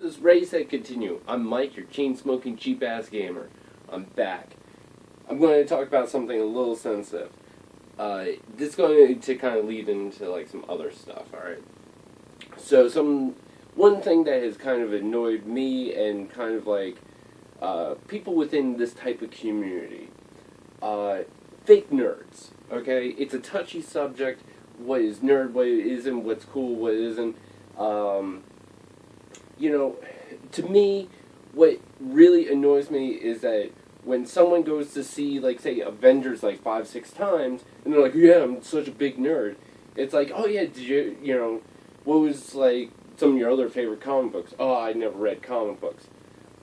This race that continue. I'm Mike, your chain-smoking, cheap-ass gamer. I'm back. I'm going to talk about something a little sensitive. This is going to kind of lead into, like, some other stuff, alright? So, one thing that has kind of annoyed me and kind of, like, people within this type of community. Fake nerds, okay? It's a touchy subject. What is nerd, what isn't, what's cool, what isn't. You know, to me, what really annoys me is that when someone goes to see, like, say, Avengers, like, 5-6 times, and they're like, yeah, I'm such a big nerd, it's like, oh, yeah, did you, what was, like, some of your other favorite comic books? Oh, I never read comic books.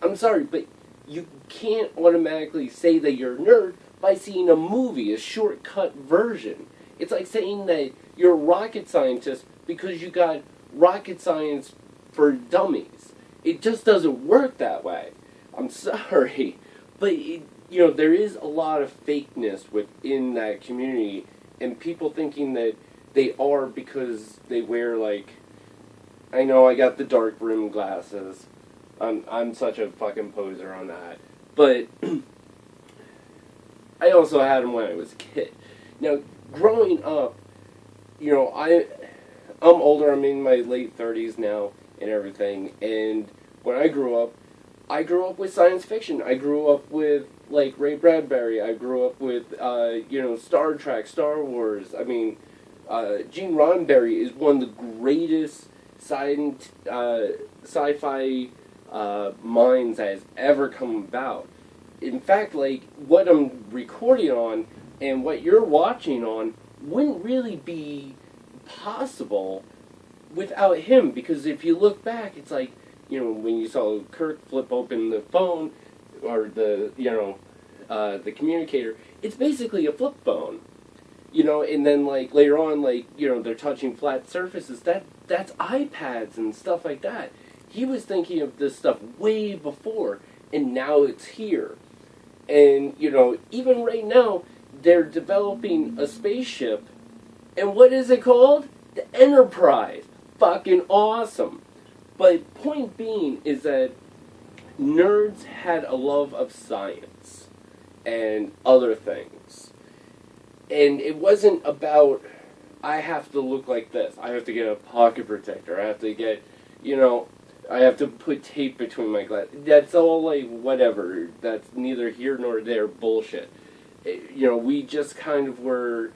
I'm sorry, but you can't automatically say that you're a nerd by seeing a movie, a shortcut version. It's like saying that you're a rocket scientist because you got rocket science for dummies. It just doesn't work that way. I'm sorry. But, there is a lot of fakeness within that community, and people thinking that they are because they wear, like, I know I got the dark rim glasses. I'm such a fucking poser on that. But I also had them when I was a kid. Now, growing up, I'm older. I'm in my late 30s now and everything. And when I grew up with science fiction. I grew up with, like, Ray Bradbury. I grew up with, Star Trek, Star Wars. I mean, Gene Roddenberry is one of the greatest sci-fi minds that has ever come about. In fact, like, what I'm recording on and what you're watching on wouldn't really be possible without him, because if you look back, it's like, when you saw Kirk flip open the phone, or the communicator, it's basically a flip phone. And then, like, later on, like, they're touching flat surfaces, that's iPads and stuff like that. He was thinking of this stuff way before, and now it's here. And, even right now, they're developing a spaceship, and what is it called? The Enterprise. Fucking awesome. But point being is that nerds had a love of science and other things. And it wasn't about, I have to look like this. I have to get a pocket protector. I have to get, I have to put tape between my glasses. That's all, like, whatever. That's neither here nor there bullshit. We just kind of were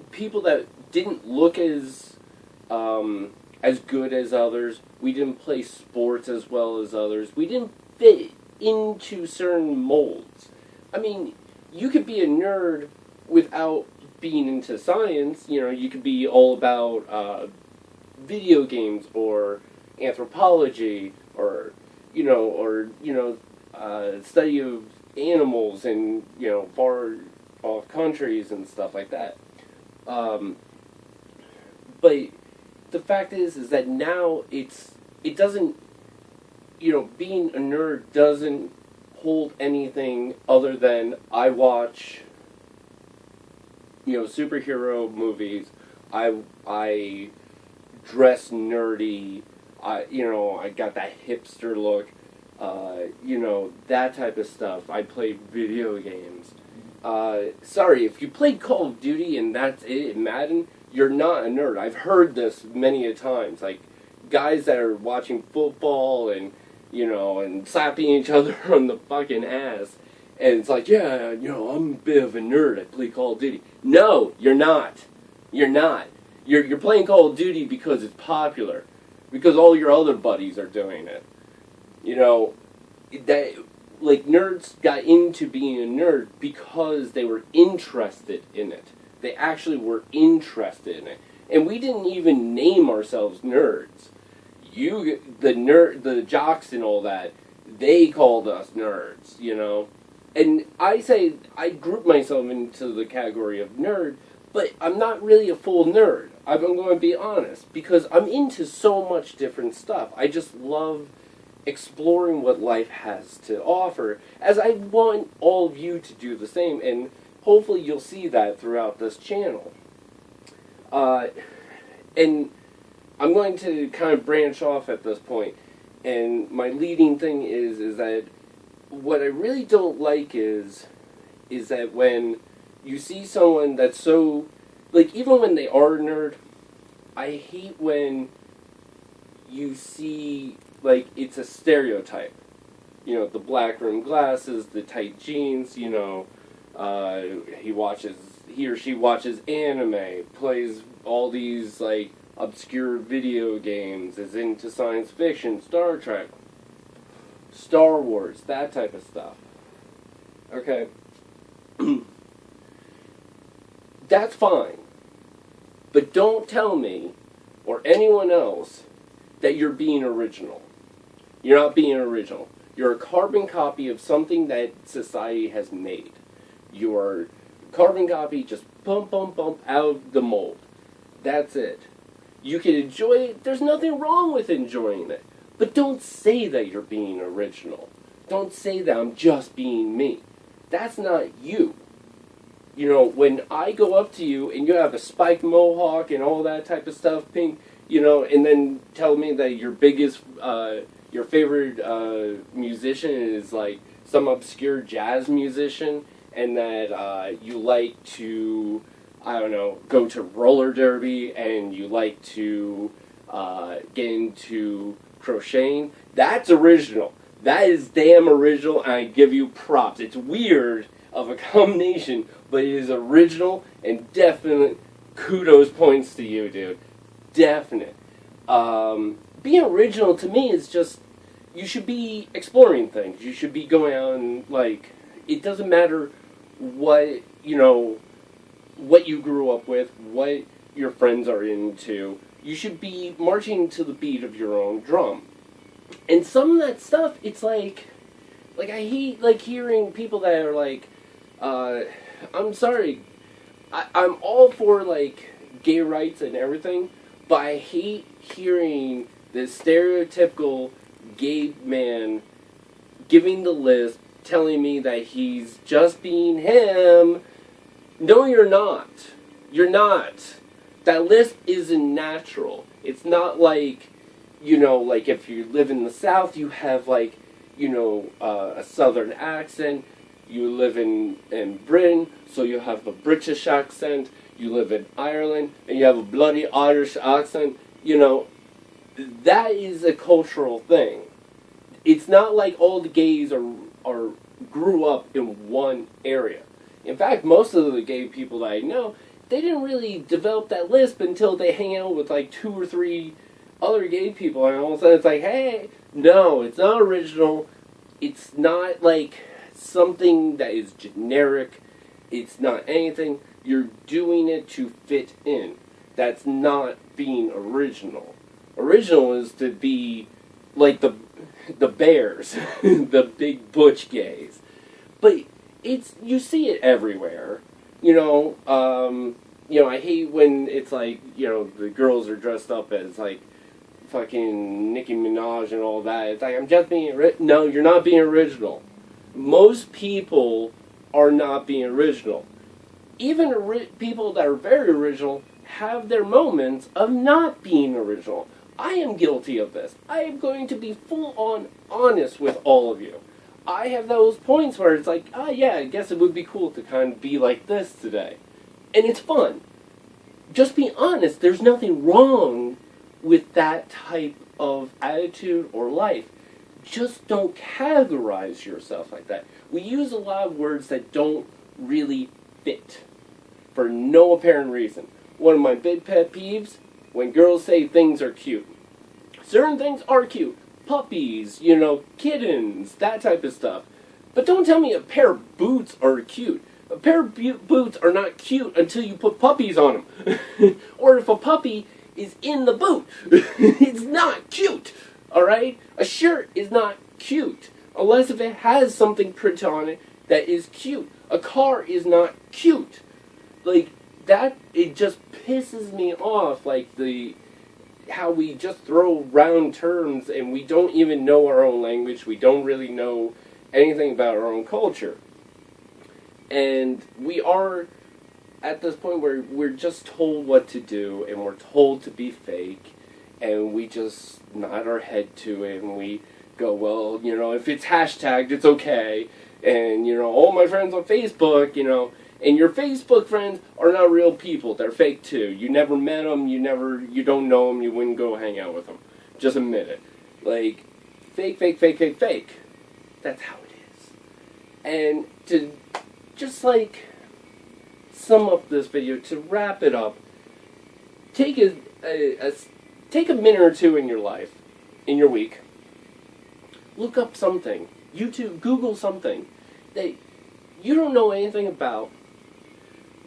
people that didn't look as good as others. We didn't play sports as well as others. We didn't fit into certain molds. I mean, you could be a nerd without being into science. You could be all about video games or anthropology or study of animals in far off countries and stuff like that. But the fact is that now it doesn't, being a nerd doesn't hold anything other than I watch, superhero movies. I dress nerdy. I got that hipster look. That type of stuff. I play video games. Sorry, if you played Call of Duty and that's it, Madden, you're not a nerd. I've heard this many a times. Like, guys that are watching football and, and slapping each other on the fucking ass. And it's like, yeah, I'm a bit of a nerd. I play Call of Duty. No, you're not. You're not. You're playing Call of Duty because it's popular. Because all your other buddies are doing it. Nerds got into being a nerd because they were interested in it. They actually were interested in it. And we didn't even name ourselves nerds. The jocks and all that, they called us nerds, And I group myself into the category of nerd, but I'm not really a full nerd. I'm going to be honest, because I'm into so much different stuff. I just love exploring what life has to offer, as I want all of you to do the same, and hopefully you'll see that throughout this channel. And I'm going to kind of branch off at this point And my leading thing is that what I really don't like is that when you see someone that's so, like, even when they are a nerd, I hate when you see, like, it's a stereotype. You know, the black rimmed glasses, the tight jeans, you know, he or she watches anime, plays all these, like, obscure video games, is into science fiction, Star Trek, Star Wars, that type of stuff. Okay. That's fine. But don't tell me, or anyone else, that you're being original. You're not being original. You're a carbon copy of something that society has made. You're carbon copy, just bump, out of the mold. That's it. You can enjoy it. There's nothing wrong with enjoying it. But don't say that you're being original. Don't say that I'm just being me. That's not you. You know, when I go up to you and you have a spiked mohawk and all that type of stuff, pink, you know, and then tell me that your favorite musician is like some obscure jazz musician, and that you like to, I don't know, go to roller derby, and you like to get into crocheting, that's original. That is damn original, and I give you props. It's weird of a combination, but it is original, and definite kudos points to you, dude. Definite. Being original to me is just, you should be exploring things. You should be going out and, like, it doesn't matter what, you know, what you grew up with, what your friends are into. You should be marching to the beat of your own drum. And some of that stuff, it's like I hate, like, hearing people that are like, I'm sorry, I'm all for, like, gay rights and everything, but I hate hearing this stereotypical gay man giving the list, telling me that he's just being him. No, you're not. You're not. That list isn't natural. It's not like, you know, like if you live in the South, you have, like, you know, a Southern accent. You live in Britain, so you have a British accent. You live in Ireland, and you have a bloody Irish accent. You know, that is a cultural thing. It's not like all the gays are grew up in one area. In fact, most of the gay people that I know, they didn't really develop that lisp until they hang out with like 2 or 3 other gay people, and all of a sudden it's like, hey, no, it's not original. It's not like something that is generic. It's not anything. You're doing it to fit in. That's not being original. Original is to be like the bears, the big butch gays. But it's, you see it everywhere. You know, I hate when it's like, you know, the girls are dressed up as like fucking Nicki Minaj and all that. It's like, I'm just being no, you're not being original. Most people are not being original. Even people that are very original have their moments of not being original. I am guilty of this. I am going to be full-on honest with all of you. I have those points where it's like, oh yeah, I guess it would be cool to kind of be like this today. And it's fun. Just be honest. There's nothing wrong with that type of attitude or life. Just don't categorize yourself like that. We use a lot of words that don't really fit for no apparent reason. One of my big pet peeves, when girls say things are cute. Certain things are cute. Puppies, you know, kittens, that type of stuff. But don't tell me a pair of boots are cute. A pair of boots are not cute until you put puppies on them. Or if a puppy is in the boot, it's not cute. Alright? A shirt is not cute. Unless if it has something printed on it that is cute. A car is not cute. Like, that, it just pisses me off, like, how we just throw round terms and we don't even know our own language. We don't really know anything about our own culture. And we are at this point where we're just told what to do and we're told to be fake. and we just nod our head to it, and we go, well, you know, if it's hashtagged, it's okay. And, you know, all my friends on Facebook, you know, and your Facebook friends are not real people. They're fake too. You never met them, you don't know them, you wouldn't go hang out with them. Just admit it. Like, fake, fake, fake, fake, fake. That's how it is. And to just, like, sum up this video, to wrap it up, take a minute or two in your life, in your week, look up something, YouTube, Google something that you don't know anything about,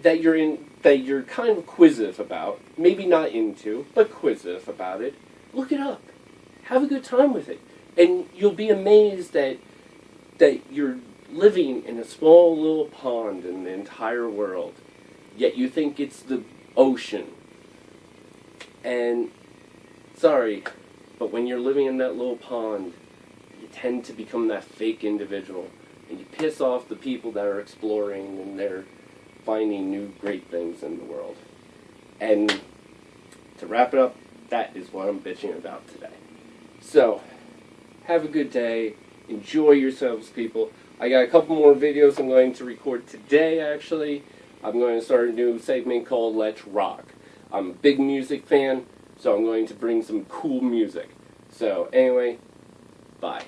that you're kind of acquisitive about, maybe not into, but acquisitive about it. Look it up. Have a good time with it. And you'll be amazed that you're living in a small little pond in the entire world, yet you think it's the ocean. And, sorry, but when you're living in that little pond, you tend to become that fake individual, and you piss off the people that are exploring and they're finding new great things in the world. And to wrap it up, that is what I'm bitching about today. So, have a good day. Enjoy yourselves, people. I got a couple more videos I'm going to record today, actually. I'm going to start a new segment called Let's Rock. I'm a big music fan, so I'm going to bring some cool music. So, anyway, bye.